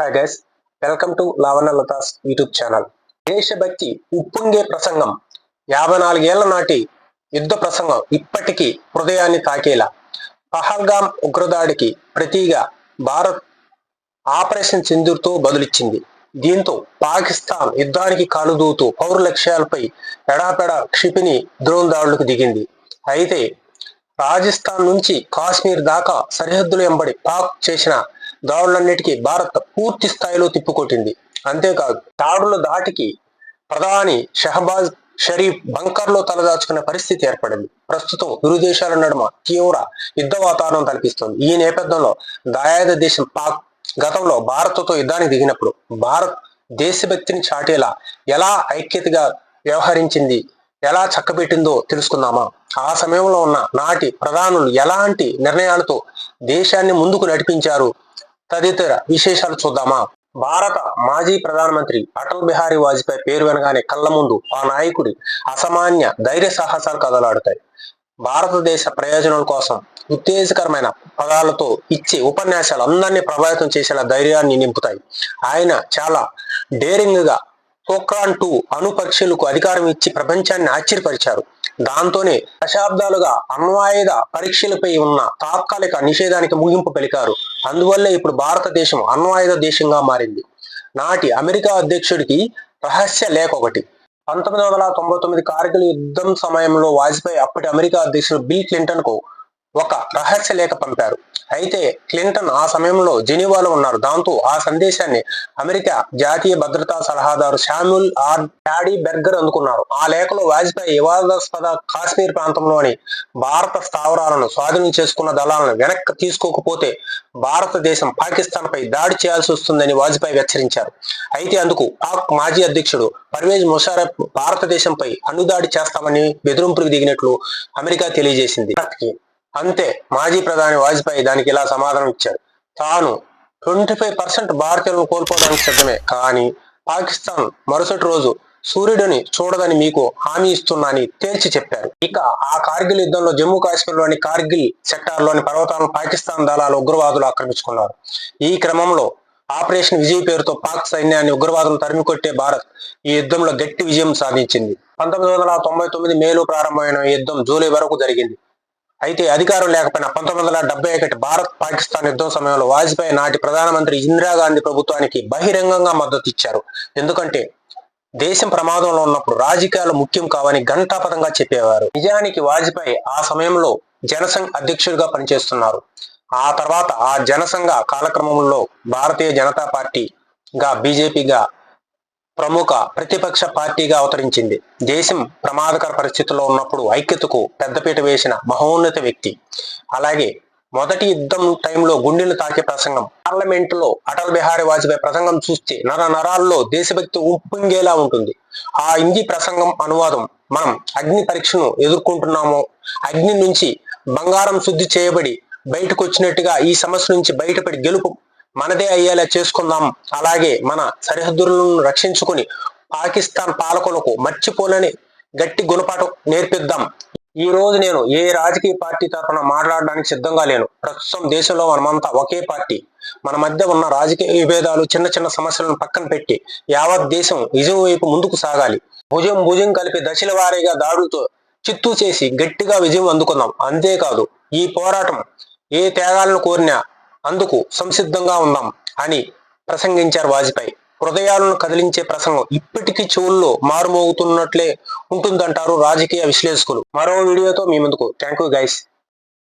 Hi guys, welcome to Lavanya Latha's YouTube channel. దేశభక్తి ఉప్పొంగే ప్రసంగం, 54 ఏళ్ల నాటి యుద్ధ ప్రసంగం ఇప్పటికీ హృదయాన్ని తాకేలా. పహల్గామ్ ఉగ్రదాడికి ప్రతిగా భారత్ ఆపరేషన్ సింధూర్తో బదులిచ్చింది. దీంతో పాకిస్తాన్ యుద్ధానికి కాలుదూతూ పౌర లక్ష్యాలపై ఎడాపెడా క్షిపణి డ్రోన్ దాడులకు దిగింది. అయితే రాజస్థాన్ నుంచి కాశ్మీర్ దాకా సరిహద్దులు వెంబడి పాక్ చేసిన దాడులన్నిటికీ భారత్ పూర్తి స్థాయిలో తిప్పుకొట్టింది. అంతేకాదు, దాడుల దాటికి ప్రధాని షహబాజ్ షరీఫ్ బంకర్లో తలదాచుకునే పరిస్థితి ఏర్పడింది. ప్రస్తుతం ఇరు దేశాల నడుమ తీవ్ర యుద్ధ వాతావరణం కల్పిస్తోంది. ఈ నేపథ్యంలో దాయాద దేశం పాక్ గతంలో భారత్తో యుద్ధానికి దిగినప్పుడు భారత్ దేశభక్తిని చాటేలా ఎలా ఐక్యతగా వ్యవహరించింది, ఎలా చక్కబెట్టిందో తెలుసుకుందామా? ఆ సమయంలో ఉన్న నాటి ప్రధానులు ఎలాంటి నిర్ణయాలతో దేశాన్ని ముందుకు నడిపించారు తదితర విశేషాలు చూద్దామా? భారత మాజీ ప్రధానమంత్రి అటల్ బిహారీ వాజ్పేయి పేరు వినగానే కళ్ళ ముందు ఆ నాయకుడి అసామాన్య ధైర్య సాహసాలు కదలాడుతాయి. భారతదేశ ప్రయోజనాల కోసం ఉత్తేజకరమైన పదాలతో ఇచ్చే ఉపన్యాసాలు అందరినీ ప్రభావితం చేసేలా ధైర్యాన్ని నింపుతాయి. ఆయన చాలా డేరింగ్ గా పోఖ్రాన్ 2 అణు పరీక్షలకు అధికారం ఇచ్చి ప్రపంచాన్ని ఆశ్చర్యపరిచారు. దాంతోనే దశాబ్దాలుగా అణ్వాయుధ పరీక్షలపై ఉన్న తాత్కాలిక నిషేధానికి ముగింపు పలికారు. అందువల్లే ఇప్పుడు భారతదేశం అణ్వాయుధ దేశంగా మారింది. నాటి అమెరికా అధ్యక్షుడికి రహస్య లేఖ ఒకటి. 1999 కార్గిల్ యుద్ధం సమయంలో వాజ్పేయి అప్పటి అమెరికా అధ్యక్షుడు బిల్ క్లింటన్ కు ఒక రహస్య లేఖ పంపారు. అయితే క్లింటన్ ఆ సమయంలో జెనీవాలో ఉన్నారు. దాంతో ఆ సందేశాన్ని అమెరికా జాతీయ భద్రతా సలహాదారు శామ్యూల్ ఆర్ ప్యాడీ బెర్గర్ అందుకున్నారు. ఆ లేఖలో వాజ్పేయి వివాదాస్పద కాశ్మీర్ ప్రాంతంలోని భారత స్థావరాలను స్వాధీనం చేసుకున్న దళాలను వెనక్కి తీసుకోకపోతే భారతదేశం పాకిస్తాన్ పై దాడి చేయాల్సి వస్తుందని వాజ్పేయి హెచ్చరించారు. అయితే అందుకు పాక్ మాజీ అధ్యక్షుడు పర్వేజ్ ముషారఫ్ భారతదేశంపై అణుదాడి చేస్తామని బెదిరింపులకు దిగినట్లు అమెరికా తెలియజేసింది. అంతే, మాజీ ప్రధాని వాజ్పేయి దానికి ఇలా సమాధానం ఇచ్చాడు. తాను 25% భారతీయులను కోల్పోవడానికి సిద్ధమే, కానీ పాకిస్తాన్ మరుసటి రోజు సూర్యుడిని చూడదని మీకు హామీ ఇస్తున్నానని తేల్చి చెప్పారు. ఇక ఆ కార్గిల్ యుద్ధంలో జమ్మూ కాశ్మీర్లోని కార్గిల్ సెక్టార్లోని పర్వతాలను పాకిస్తాన్ దళాలు ఉగ్రవాదులు ఆక్రమించుకున్నారు. ఈ క్రమంలో ఆపరేషన్ విజయ్ పేరుతో పాక్ సైన్యాన్ని ఉగ్రవాదులను తరిమికొట్టే భారత్ ఈ యుద్ధంలో గట్టి విజయం సాధించింది. 1999 మేలో ప్రారంభమైన యుద్ధం జూలై వరకు జరిగింది. అయితే అధికారం లేకపోయినా 1971 భారత్ పాకిస్తాన్ యుద్ధం సమయంలో వాజ్పేయి నాటి ప్రధానమంత్రి ఇందిరాగాంధీ ప్రభుత్వానికి బహిరంగంగా మద్దతు ఇచ్చారు. ఎందుకంటే దేశం ప్రమాదంలో ఉన్నప్పుడు రాజకీయాలు ముఖ్యం కావని ఘంటాపథంగా చెప్పేవారు. నిజానికి వాజ్పేయి ఆ సమయంలో జనసంఘ్ అధ్యక్షుడిగా పనిచేస్తున్నారు. ఆ తర్వాత ఆ జనసంఘ కాలక్రమంలో భారతీయ జనతా పార్టీగా బీజేపీగా ప్రముఖ ప్రతిపక్ష పార్టీగా అవతరించింది. దేశం ప్రమాదకర పరిస్థితుల్లో ఉన్నప్పుడు ఐక్యతకు పెద్దపీట వేసిన మహోన్నత వ్యక్తి. అలాగే మొదటి యుద్ధం టైంలో గుండెలు తాకే ప్రసంగం. పార్లమెంటులో అటల్ బిహారీ వాజ్పేయి ప్రసంగం చూస్తే నరాల్లో దేశభక్తి ఉప్పొంగేలా ఉంటుంది. ఆ హిందీ ప్రసంగం అనువాదం: మనం అగ్ని పరీక్షను ఎదుర్కొంటున్నామో, అగ్ని నుంచి బంగారం శుద్ధి చేయబడి బయటకు వచ్చినట్టుగా ఈ సమస్య నుంచి బయటపడి గెలుపు మనదే అయ్యేలా చేసుకుందాం. అలాగే మన సరిహద్దులను రక్షించుకుని పాకిస్తాన్ పాలకులకు మర్చిపోలేని గట్టి గుణపాఠం నేర్పిద్దాం. ఈ రోజు నేను ఏ రాజకీయ పార్టీ తరఫున మాట్లాడడానికి సిద్ధంగా లేను. ప్రస్తుతం దేశంలో మనమంతా ఒకే పార్టీ. మన మధ్య ఉన్న రాజకీయ విభేదాలు, చిన్న చిన్న సమస్యలను పక్కన పెట్టి యావత్ దేశం విజయం వైపు ముందుకు సాగాలి. భుజం కలిపి దశల వారీగా దాడులతో చిత్తు చేసి గట్టిగా విజయం అందుకుందాం. అంతేకాదు, ఈ పోరాటం ఏ త్యాగాలను కోరినా అందుకు సంసిద్ధంగా ఉందాం అని ప్రసంగించారు వాజ్పేయి. హృదయాలను కదిలించే ప్రసంగం ఇప్పటికీ చెవుల్లో మారుమోగుతున్నట్లే ఉంటుందంటారు రాజకీయ విశ్లేషకులు. మరో వీడియోతో మీ ముందుకు. Thank you guys.